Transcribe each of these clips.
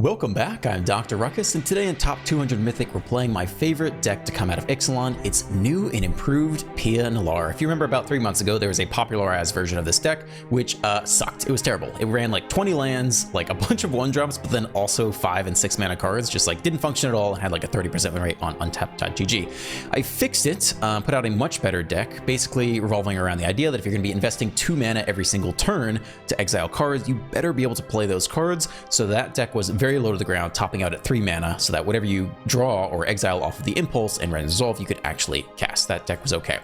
Welcome back, I'm Dr. Ruckus, and today in Top 200 Mythic, we're playing my favorite deck to come out of Ixalan. It's new and improved Pia Nalaar. If you remember about 3 months ago, there was a popularized version of this deck, which sucked. It was terrible. It ran like 20 lands, like a bunch of 1-drops, but then also 5 and 6 mana cards, just like didn't function at all, and had like a 30% win rate on untapped.gg. I fixed it, put out a much better deck, basically revolving around the idea that if you're going to be investing 2 mana every single turn to exile cards, you better be able to play those cards. So that deck was very low to the ground, topping out at 3 mana, so that whatever you draw or exile off of the Impulse and Red Resolve, you could actually cast. That deck was okay.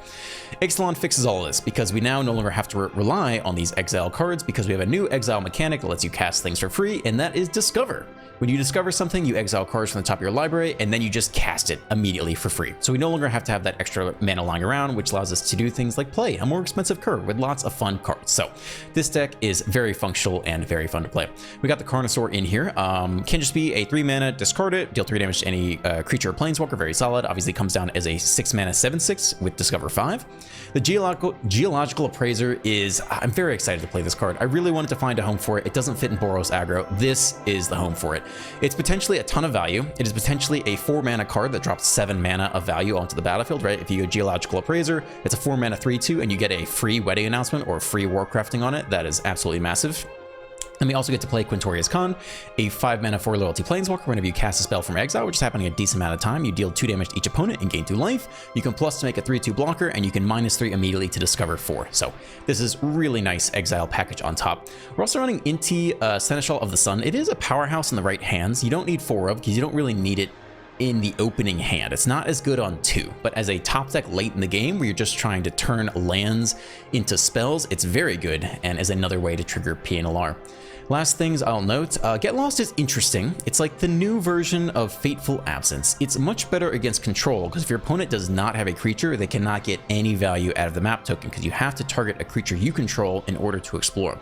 Ixalan fixes all of this because we now no longer have to rely on these exile cards because we have a new exile mechanic that lets you cast things for free, and that is Discover. When you discover something, you exile cards from the top of your library, and then you just cast it immediately for free. So we no longer have to have that extra mana lying around, which allows us to do things like play a more expensive curve with lots of fun cards. So this deck is very functional and very fun to play. We got the Carnosaur in here. Can just be a 3 mana, discard it, deal 3 damage to any creature or planeswalker, very solid. Obviously comes down as a 6 mana 7/6 with Discover 5. The Geological Appraiser is, I'm very excited to play this card. I really wanted to find a home for it. It doesn't fit in Boros aggro. This is the home for it. It's potentially a ton of value. It is potentially a 4 mana card that drops 7 mana of value onto the battlefield, right? If you go Geological Appraiser, it's a 4 mana 3/2 and you get a free Wedding Announcement or free Warcrafting on it. That is absolutely massive. And we also get to play Quintorius Khan, a 5 mana 4 loyalty planeswalker. Whenever you cast a spell from exile, which is happening a decent amount of time, you deal 2 damage to each opponent and gain 2 life. You can plus to make a 3/2 blocker, and you can -3 immediately to discover 4. So this is really nice exile package on top. We're also running Inti Seneschal of the Sun. It is a powerhouse in the right hands. You don't need 4 of because you don't really need it in the opening hand. It's not as good on 2, but as a top deck late in the game where you're just trying to turn lands into spells, it's very good and is another way to trigger Pia Nalaar. Last things I'll note, Get Lost is interesting. It's like the new version of Fateful Absence. It's much better against control because if your opponent does not have a creature, they cannot get any value out of the map token because you have to target a creature you control in order to explore.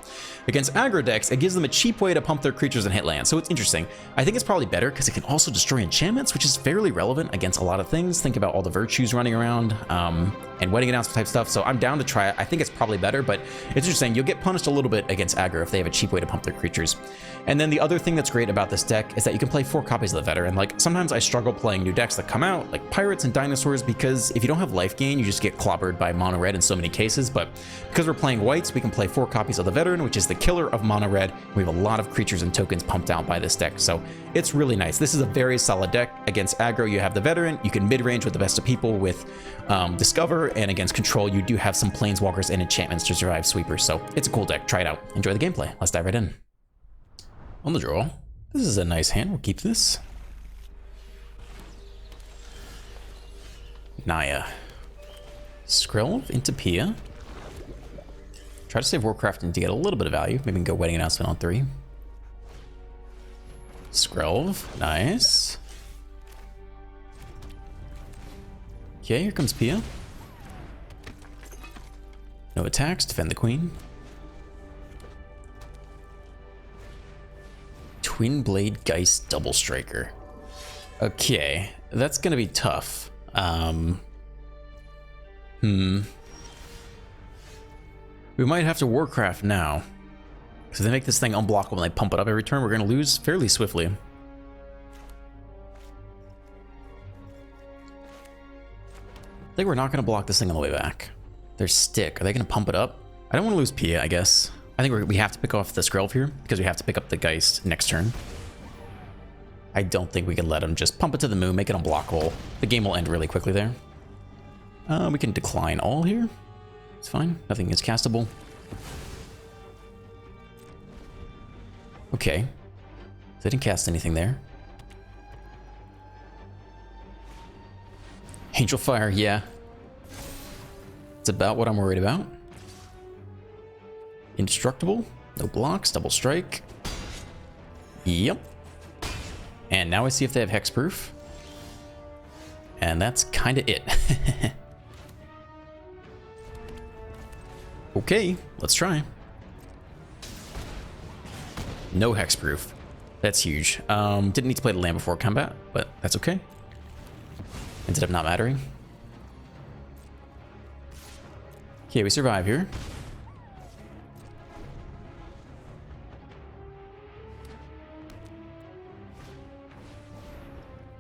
Against aggro decks, it gives them a cheap way to pump their creatures and hit land, so it's interesting. I think it's probably better because it can also destroy enchantments, which is fairly relevant against a lot of things. Think about all the virtues running around and Wedding Announcement type stuff, so I'm down to try it. I think it's probably better, but it's interesting. You'll get punished a little bit against aggro if they have a cheap way to pump their creatures. And then the other thing that's great about this deck is that you can play 4 copies of the Veteran. Like, sometimes I struggle playing new decks that come out, like Pirates and Dinosaurs, because if you don't have life gain, you just get clobbered by mono red in so many cases. But because we're playing whites, we can play 4 copies of the Veteran, which is the killer of mono red. We have a lot of creatures and tokens pumped out by this deck, so it's really nice. This is a very solid deck. Against aggro, you have the Veteran. You can mid-range with the best of people with Discover, and against control, you do have some planeswalkers and enchantments to survive sweepers. So it's a cool deck. Try it out. Enjoy the gameplay. Let's dive right in. On the draw, this is a nice hand. We'll keep this. Naya. Skrill into Pia. Try to save Warcrafting to get a little bit of value. Maybe we can go Wedding Announcement on 3. Skrill, nice. Okay, here comes Pia. No attacks, defend the queen. Twin Blade Geist Double Striker. Okay, that's gonna be tough. We might have to Warcraft now. Because if they make this thing unblockable and they pump it up every turn, we're gonna lose fairly swiftly. I think we're not gonna block this thing on the way back. Their stick, are they gonna pump it up? I don't wanna lose Pia, I guess. I think we have to pick off the Skrill here because we have to pick up the Geist next turn. I don't think we can let him just pump it to the moon, make it unblockable. The game will end really quickly there. We can decline all here. It's fine. Nothing is castable. Okay. They didn't cast anything there. Angel Fire, yeah. It's about what I'm worried about. Indestructible, no blocks, double strike. Yep. And now I see if they have hexproof. And that's kind of it. Okay, let's try. No hexproof. That's huge. Didn't need to play the land before combat, but that's okay. Ended up not mattering. Okay, we survive here.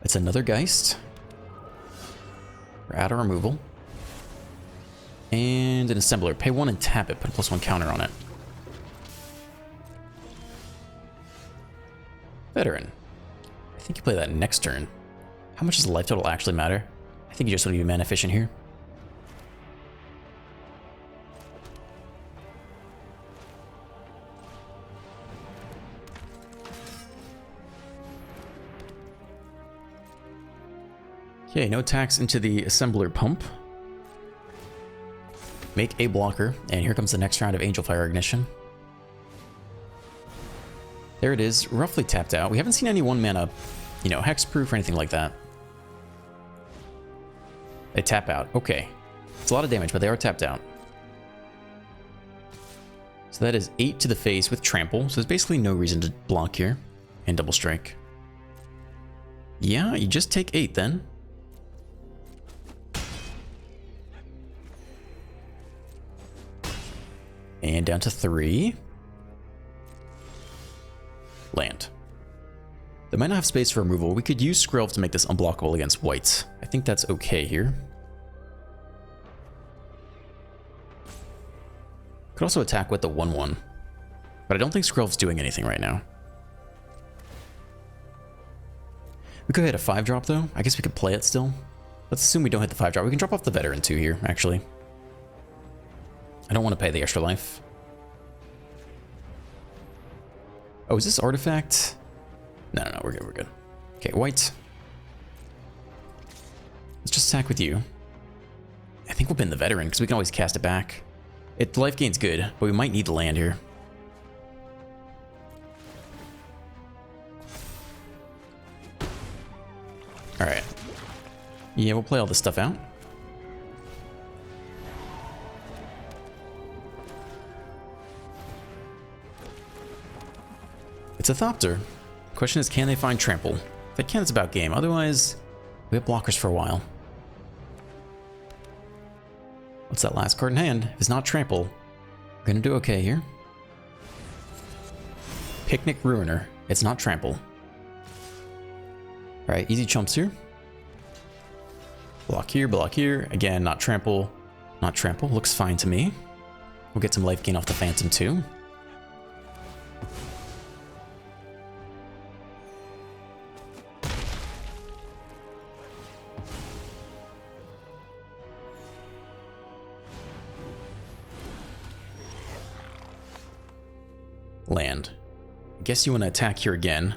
It's another Geist. We're out of removal. And an Assembler. Pay 1 and tap it. Put a +1 counter on it. Veteran. I think you play that next turn. How much does the life total actually matter? I think you just want to be mana efficient here. Okay, no attacks into the Assembler Pump. Make a blocker, and here comes the next round of Angel Fire Ignition. There it is, roughly tapped out. We haven't seen any 1-mana, you know, hexproof or anything like that. They tap out, okay. It's a lot of damage, but they are tapped out. So that is 8 to the face with Trample, so there's basically no reason to block here. And Double Strike. Yeah, you just take 8 then. And down to 3. Land. They might not have space for removal. We could use Skrelv to make this unblockable against whites. I think that's okay here. Could also attack with the 1/1. But I don't think Skrelv's doing anything right now. We could hit a 5-drop though. I guess we could play it still. Let's assume we don't hit the 5-drop. We can drop off the Veteran too here, actually. I don't want to pay the extra life. Oh, is this artifact? No, we're good, we're good. Okay, white. Let's just attack with you. I think we'll bin the Veteran, because we can always cast it back. The life gain's good, but we might need the land here. Alright. Yeah, we'll play all this stuff out. It's a Thopter. Question is, can they find Trample? If they can, it's about game. Otherwise, we have blockers for a while. What's that last card in hand? If it's not Trample, we're gonna do okay here. Picnic Ruiner. It's not Trample. Alright, easy chumps here. Block here, block here. Again, not Trample. Not Trample. Looks fine to me. We'll get some life gain off the Phantom too. Land. I guess you want to attack here again.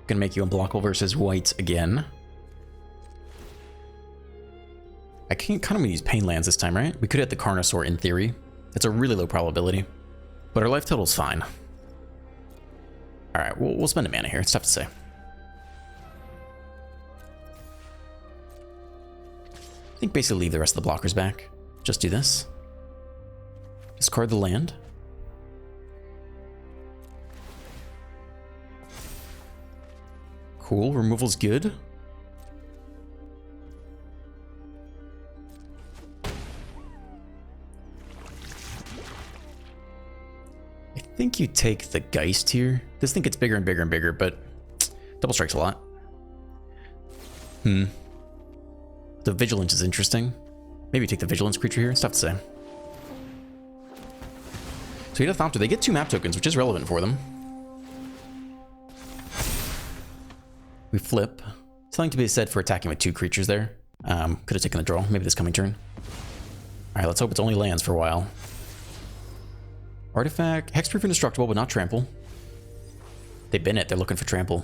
Gonna make you unblockable versus white again. I can't kind of use pain lands this time, right? We could hit the Carnosaur in theory. That's a really low probability. But our life total's fine. Alright, we'll spend a mana here. It's tough to say. I think basically leave the rest of the blockers back. Just do this. Discard the land. Cool, removal's good. I think you take the Geist here. This thing gets bigger and bigger and bigger, but double strikes a lot. The Vigilance is interesting. Maybe take the Vigilance creature here. It's tough to say. So you hit a Thopter. They get 2 map tokens, which is relevant for them. We flip. Something to be said for attacking with 2 creatures there. Could have taken the draw, maybe this coming turn. Alright, let's hope it's only lands for a while. Artifact, hexproof indestructible, but not trample. They bin it, they're looking for trample.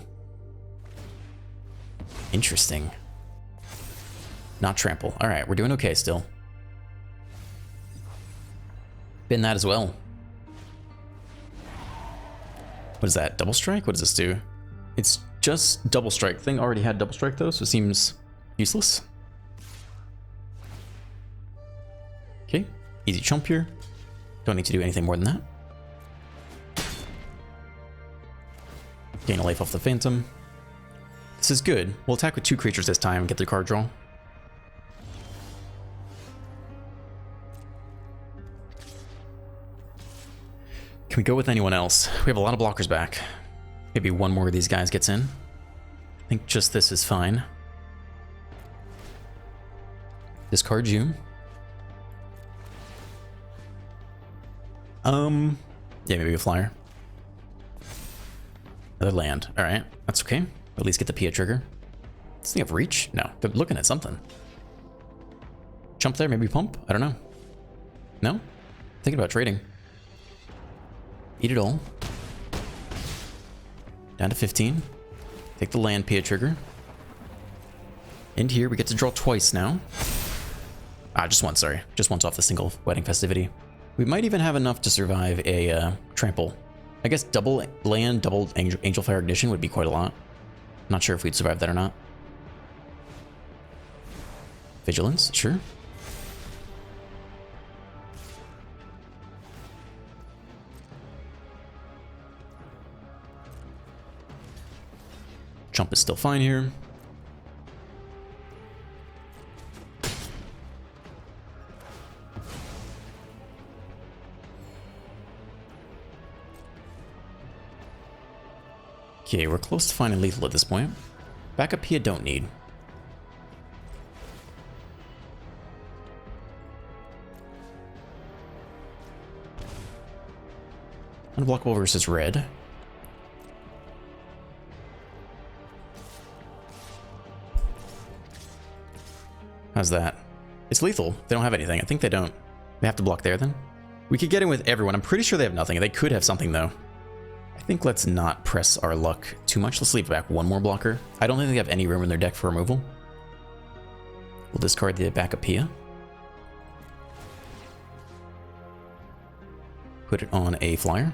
Interesting. Not trample. Alright, we're doing okay still. Bin that as well. What is that? Double strike? What does this do? It's just double strike. Thing already had double strike though, so it seems useless. Okay, easy chump here. Don't need to do anything more than that. Gain a life off the Phantom. This is good. We'll attack with 2 creatures this time and get the card draw. Can we go with anyone else? We have a lot of blockers back. Maybe one more of these guys gets in. I think just this is fine. Discard you. Yeah, maybe a flyer. Another land. All right, that's okay. At least get the Pia trigger. Does he have reach? No, they're looking at something. Jump there, maybe pump? I don't know. No? Thinking about trading. Eat it all. Down to 15. Take the land Pia trigger. And here we get to draw twice now. Just once, sorry. Just once off the single wedding festivity. We might even have enough to survive a trample. I guess double land, double angel fire ignition would be quite a lot. Not sure if we'd survive that or not. Vigilance, sure. Jump is still fine here. Okay, we're close to finding lethal at this point. Backup Pia don't need. Unblockable versus red. How's that? It's lethal. They don't have anything. I think they don't. They have to block there then. We could get in with everyone. I'm pretty sure they have nothing. They could have something though. I think let's not press our luck too much. Let's leave back one more blocker. I don't think they have any room in their deck for removal. We'll discard the backup Pia. Put it on a flyer.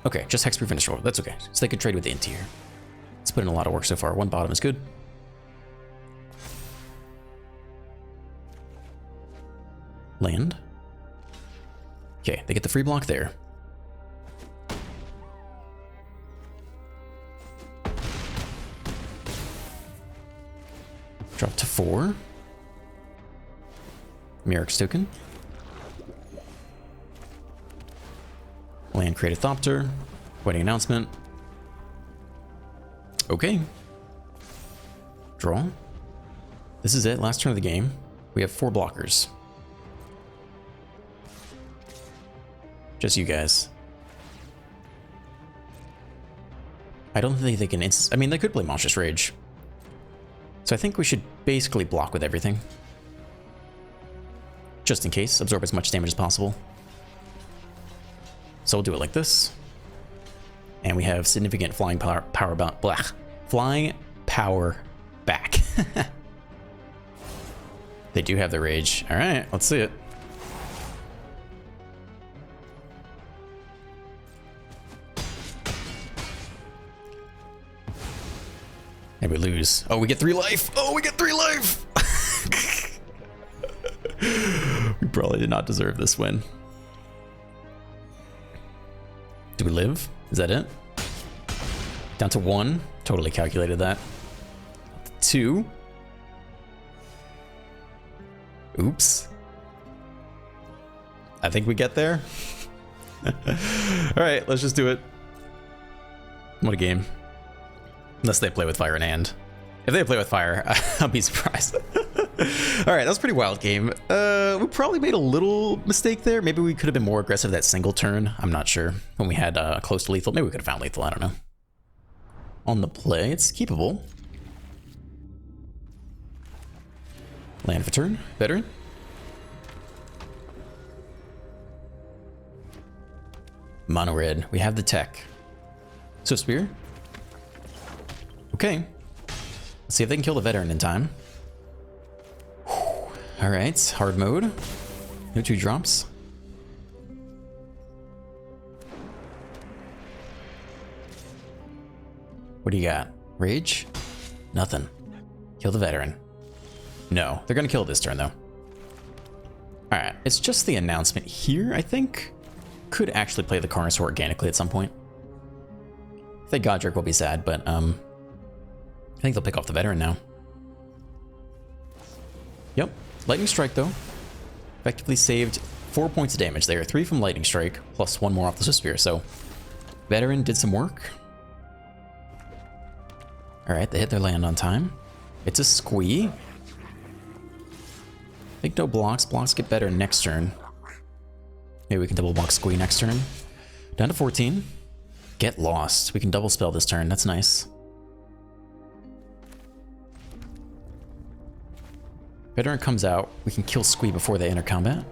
Okay, just hexproof and destroy. That's okay. So they could trade with the int here. It's put in a lot of work so far. One bottom is good. Land. Okay, they get the free block there. Drop to 4. Merrick's token. Land, create a Thopter. Wedding announcement. Okay. Draw. This is it, last turn of the game. We have 4 blockers. Just you guys. I don't think they can I mean, they could play Monstrous Rage. So I think we should basically block with everything. Just in case, absorb as much damage as possible. So we'll do it like this. And we have significant flying power flying power back. They do have the rage. All right, let's see it. And we lose. Oh, we get 3 life. Oh, we get 3 life. We probably did not deserve this win. Do we live? Is that it? Down to 1. Totally calculated that. 2. Oops. I think we get there. All right, let's just do it. What a game. Unless they play with fire in hand. If they play with fire, I'll be surprised. All right, that was a pretty wild game. We probably made a little mistake there. Maybe we could have been more aggressive that single turn. I'm not sure. When we had close to lethal, maybe we could have found lethal. I don't know. On the play, it's keepable. Land for turn. Veteran. Mono red. We have the tech. So spear. Okay. Let's see if they can kill the veteran in time. All right, hard mode. No 2 drops. What do you got? Rage? Nothing. Kill the veteran. No, they're gonna kill it this turn though. All right, it's just the announcement here, I think. Could actually play the Carnosaur organically at some point. If they Godric, will be sad, but I think they'll pick off the veteran now. Yep. Lightning Strike, though. Effectively saved 4 points of damage there. 3 from Lightning Strike, plus 1 more off the Swift Spear. So, Veteran did some work. Alright, they hit their land on time. It's a squee. I think no blocks. Blocks get better next turn. Maybe we can double block squee next turn. Down to 14. Get lost. We can double spell this turn. That's nice. Veteran comes out. We can kill squee before they enter combat.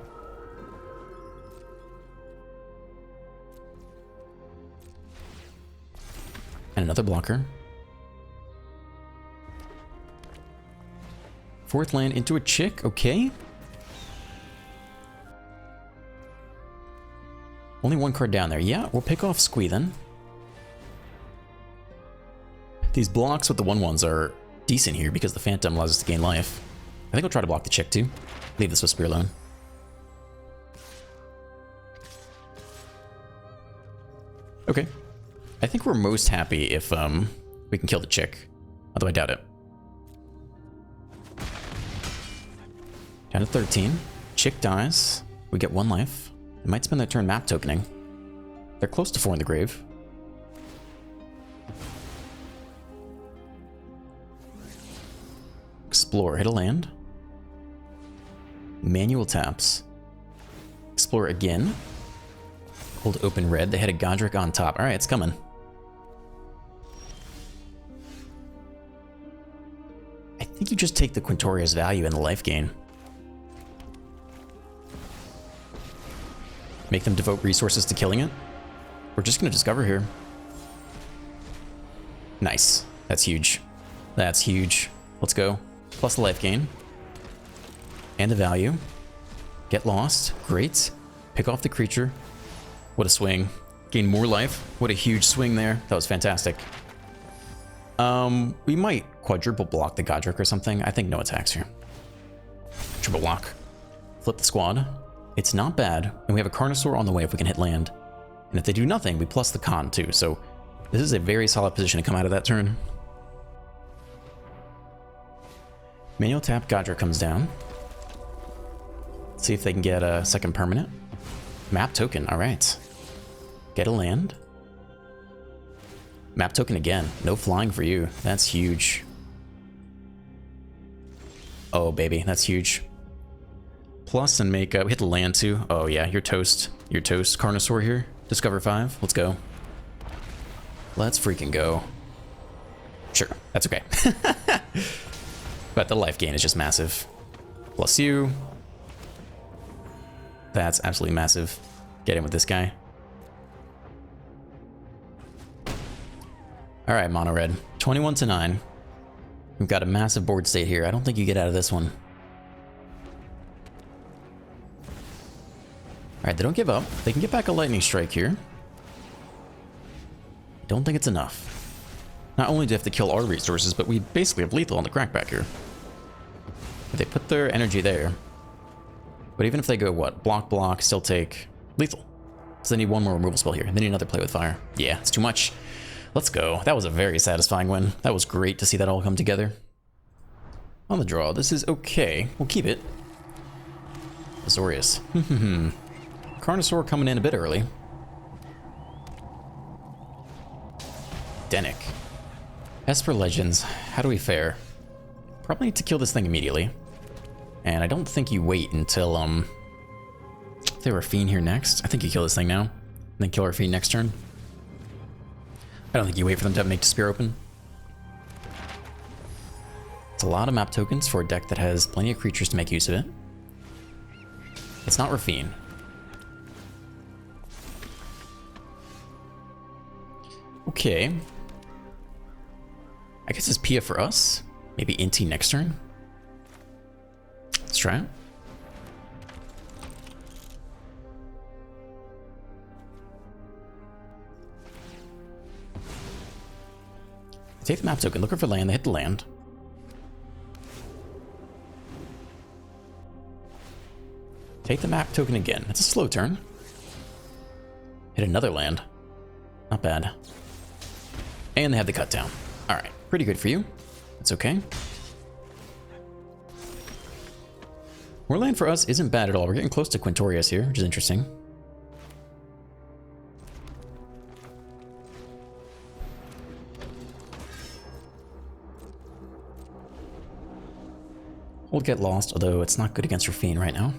And another blocker. Fourth land into a chick. Okay. Only one card down there. Yeah, we'll pick off squee then. These blocks with the 1/1s are decent here because the Phantom allows us to gain life. I think I'll try to block the chick too. Leave this with Spear alone. Okay. I think we're most happy if we can kill the chick. Although I doubt it. Down to 13. Chick dies. We get 1 life. They might spend their turn map tokening. They're close to 4 in the grave. Explore, hit a land. Manual taps. Explore again. Hold open red. They had a Godric on top. Alright, it's coming. I think you just take the Quintoria's value and the life gain. Make them devote resources to killing it. We're just going to discover here. Nice. That's huge. That's huge. Let's go. Plus the life gain. And the value. Get lost. Great. Pick off the creature. What a swing. Gain more life. What a huge swing there. That was fantastic. We might quadruple block the Godric or something. I think no attacks here. Triple block. Flip the squad. It's not bad. And we have a Carnosaur on the way if we can hit land. And if they do nothing, we plus the con too. So this is a very solid position to come out of that turn. Manual tap, Godric comes down. Let's see if they can get a second permanent. Map token, alright. Get a land. Map token again. No flying for you. That's huge. Oh, baby, that's huge. Plus and make hit the land too. Oh yeah, you're toast. You're toast. Carnosaur here. Discover 5. Let's go. Let's freaking go. Sure, that's okay. But the life gain is just massive. Plus you. That's absolutely massive. Get in with this guy. Alright, mono red. 21 to 9. We've got a massive board state here. I don't think you get out of this one. Alright, they don't give up. They can get back a lightning strike here. Don't think it's enough. Not only do they have to kill our resources, but we basically have lethal on the crackback here. But they put their energy there. But even if they go, what? Block, block, still take lethal. So they need one more removal spell here. They need another play with fire. Yeah, it's too much. Let's go. That was a very satisfying win. That was great to see that all come together. On the draw, this is okay. We'll keep it. Azorius. Carnosaur coming in a bit early. Denick. Esper Legends. How do we fare? Probably need to kill this thing immediately. And I don't think you wait until, if they were a Fiend here next. I think you kill this thing now. And then kill our Fiend next turn. I don't think you wait for them to make the Spear open. It's a lot of map tokens for a deck that has plenty of creatures to make use of it. It's not Rafine. Okay. I guess it's Pia for us. Maybe Inti next turn. Let's try it. Take the map token, looking for land, they hit the land. Take the map token again. It's a slow turn. Hit another land. Not bad. And they have the cut down. Alright, pretty good for you. It's okay. More land for us isn't bad at all. We're getting close to Quintorius here, which is interesting. We'll get lost, although it's not good against Rafine right now.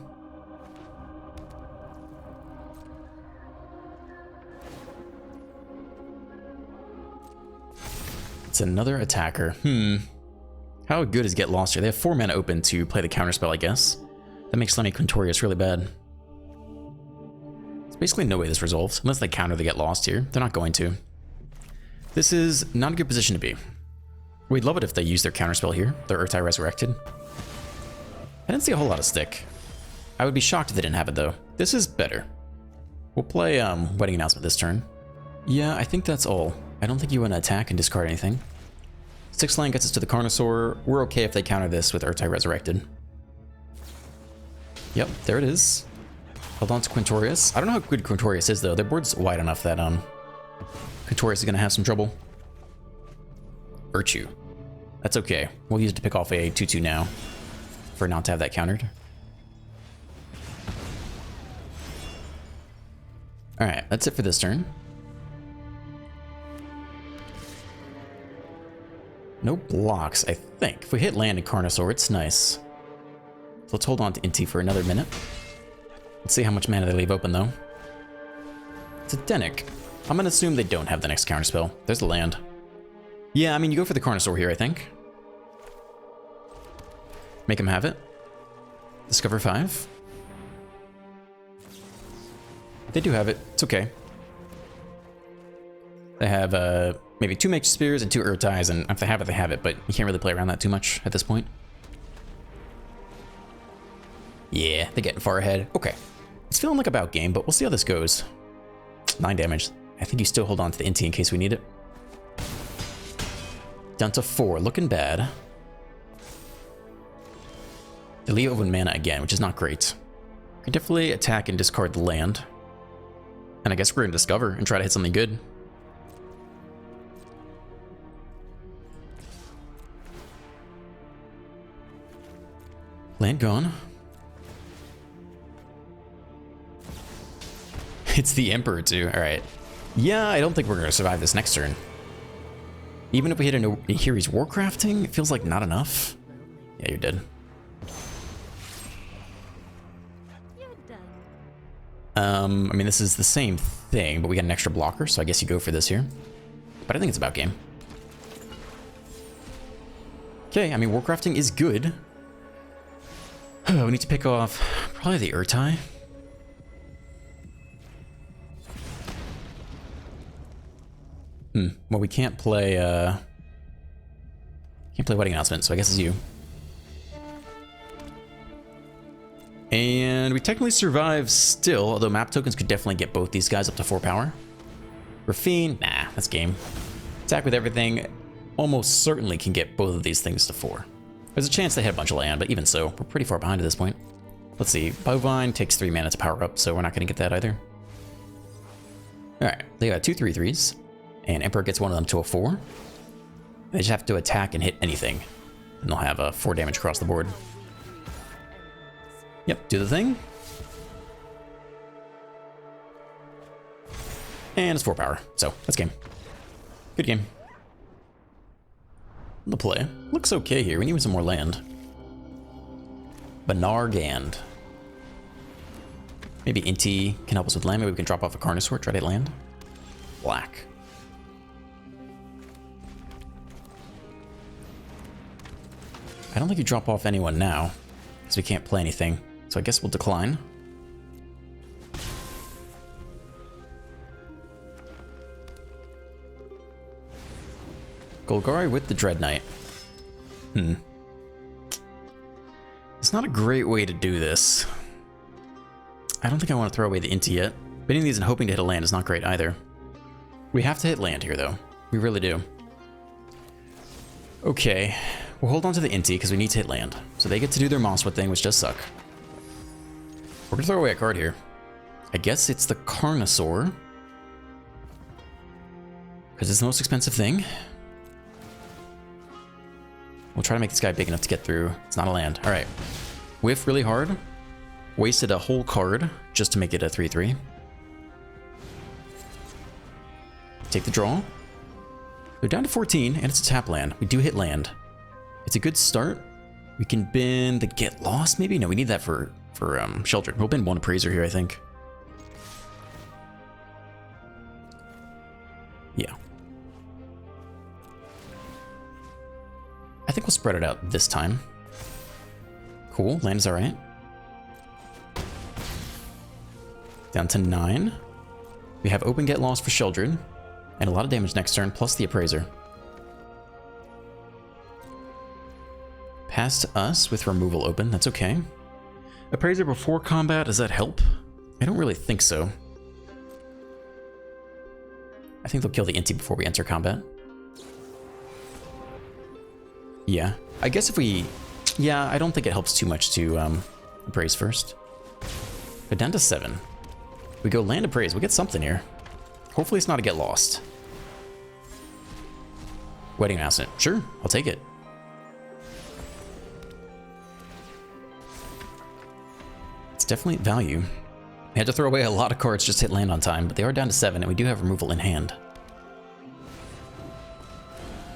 It's another attacker. How good is Get Lost here? They have 4 mana open to play the counterspell, I guess. That makes Lenny Quintorius really bad. There's basically no way this resolves, unless they counter the Get Lost here. They're not going to. This is not a good position to be. We'd love it if they use their counterspell here, their Urtai Resurrected. I didn't see a whole lot of stick. I would be shocked if they didn't have it, though. This is better. We'll play Wedding Announcement this turn. Yeah, I think that's all. I don't think you want to attack and discard anything. 6 land gets us to the Carnosaur. We're okay if they counter this with Urtai Resurrected. Yep, there it is. Hold on to Quintorius. I don't know how good Quintorius is, though. Their board's wide enough that Quintorius is going to have some trouble. Virtue. That's okay. We'll use it to pick off a 2-2 now for not to have that countered. Alright, that's it for this turn. No blocks, I think. If we hit land in Carnosaur, it's nice. So let's hold on to Inti for another minute. Let's see how much mana they leave open, though. It's a Denic. I'm gonna assume they don't have the next counterspell. There's the land. Yeah, I mean, you go for the Carnosaur here, I think. Make him have it. Discover 5. They do have it. It's okay. They have maybe 2 Mage Spears and 2 Urtais, and if they have it, they have it, but you can't really play around that too much at this point. Yeah, they're getting far ahead. Okay. It's feeling like a bout game, but we'll see how this goes. 9 damage. I think you still hold on to the Inti in case we need it. Down to 4, looking bad. They leave open mana again, which is not great. We can definitely attack and discard the land. And I guess we're gonna discover and try to hit something good. Land gone. It's the Emperor too, alright. Yeah, I don't think we're gonna survive this next turn. Even if we hit a Nahiri's Warcrafting, it feels like not enough. Yeah, you're dead. I mean, this is the same thing, but we got an extra blocker, so I guess you go for this here. But I think it's about game. Okay, I mean, Warcrafting is good. We need to pick off probably the Urtai. Well, we can't play Wedding Announcement, so I guess it's you. And we technically survive still, although map tokens could definitely get both these guys up to 4 power. Rafine, nah, that's game. Attack with everything almost certainly can get both of these things to 4. There's a chance they hit a bunch of land, but even so, we're pretty far behind at this point. Let's see, Bovine takes 3 mana to power up, so we're not going to get that either. Alright, they got 2 3/3s, and Emperor gets one of them to a 4. They just have to attack and hit anything, and they'll have 4 damage across the board. Yep, do the thing. And it's 4 power, so that's game. Good game. The play. Looks okay here. We need some more land. Banargand. Maybe Inti can help us with land. Maybe we can drop off a Carnosaur, try to hit land. Black. I don't think you drop off anyone now, because we can't play anything. So I guess we'll decline. Golgari with the Dread Knight. It's not a great way to do this. I don't think I want to throw away the Inti yet. Bidding these and hoping to hit a land is not great either. We have to hit land here, though. We really do. Okay. We'll hold on to the Inti because we need to hit land. So they get to do their Mosswood thing, which does suck. We're going to throw away a card here. I guess it's the Carnosaur. Because it's the most expensive thing. We'll try to make this guy big enough to get through. It's not a land. All right. Whiff really hard. Wasted a whole card just to make it a 3/3. Take the draw. They're down to 14, and it's a tap land. We do hit land. It's a good start. We can bin the Get Lost, maybe? No, we need that for Shelter. We'll bin one Appraiser here, I think. Yeah. I think we'll spread it out this time. Cool, land is alright. Down to 9. We have open Get Lost for Sheldred, and a lot of damage next turn, plus the Appraiser. Pass to us with removal open, that's okay. Appraiser before combat, does that help? I don't really think so. I think they'll kill the Inti before we enter combat. Yeah, I guess if we... Yeah, I don't think it helps too much to appraise first. But down to 7. We go land appraise, we'll get something here. Hopefully it's not a Get Lost. Wedding Announcement, sure, I'll take it. It's definitely value. We had to throw away a lot of cards just to hit land on time, but they are down to 7, and we do have removal in hand.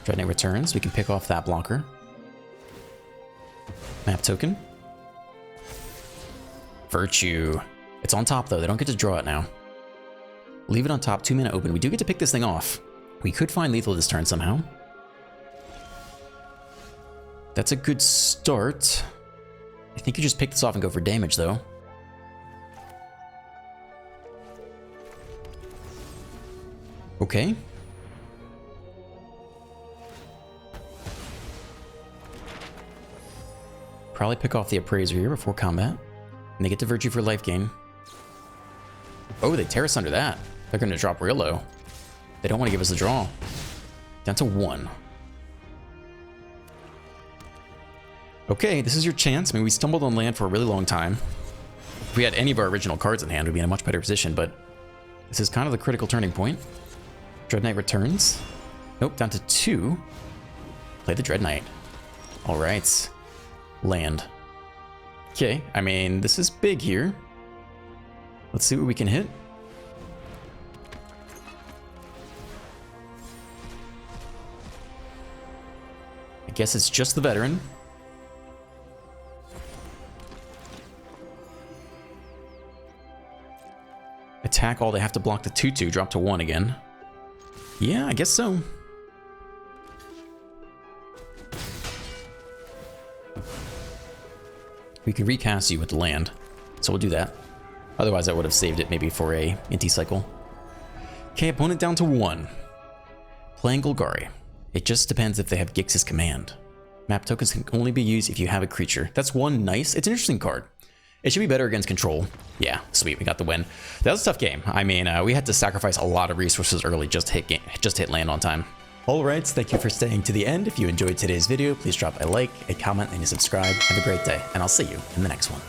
Dreadnought returns, we can pick off that blocker. Map token. Virtue. It's on top though, they don't get to draw it now. Leave it on top, 2 mana open. We do get to pick this thing off. We could find lethal this turn somehow. That's a good start. I think you just pick this off and go for damage though. Okay. Probably pick off the Appraiser here before combat. And they get to Virtue for life gain. Oh, they tear us under that. They're going to drop real low. They don't want to give us the draw. Down to 1. Okay, this is your chance. I mean, we stumbled on land for a really long time. If we had any of our original cards in hand, we'd be in a much better position, but this is kind of the critical turning point. Dreadnought returns. Nope, down to 2. Play the Dreadnought. All right. Land. Okay, I mean, this is big here. Let's see what we can hit. I guess it's just the veteran. Attack all, they have to block the 2/2, drop to 1 again. Yeah, I guess so. We can recast you with the land, so we'll do that. Otherwise, I would have saved it maybe for a Inti cycle. Okay, opponent down to 1. Playing Golgari. It just depends if they have Gix's Command. Map tokens can only be used if you have a creature. That's one nice. It's an interesting card. It should be better against control. Yeah, sweet, we got the win. That was a tough game. I mean, we had to sacrifice a lot of resources early just to hit land on time. Alright, thank you for staying to the end. If you enjoyed today's video, please drop a like, a comment, and a subscribe. Have a great day, and I'll see you in the next one.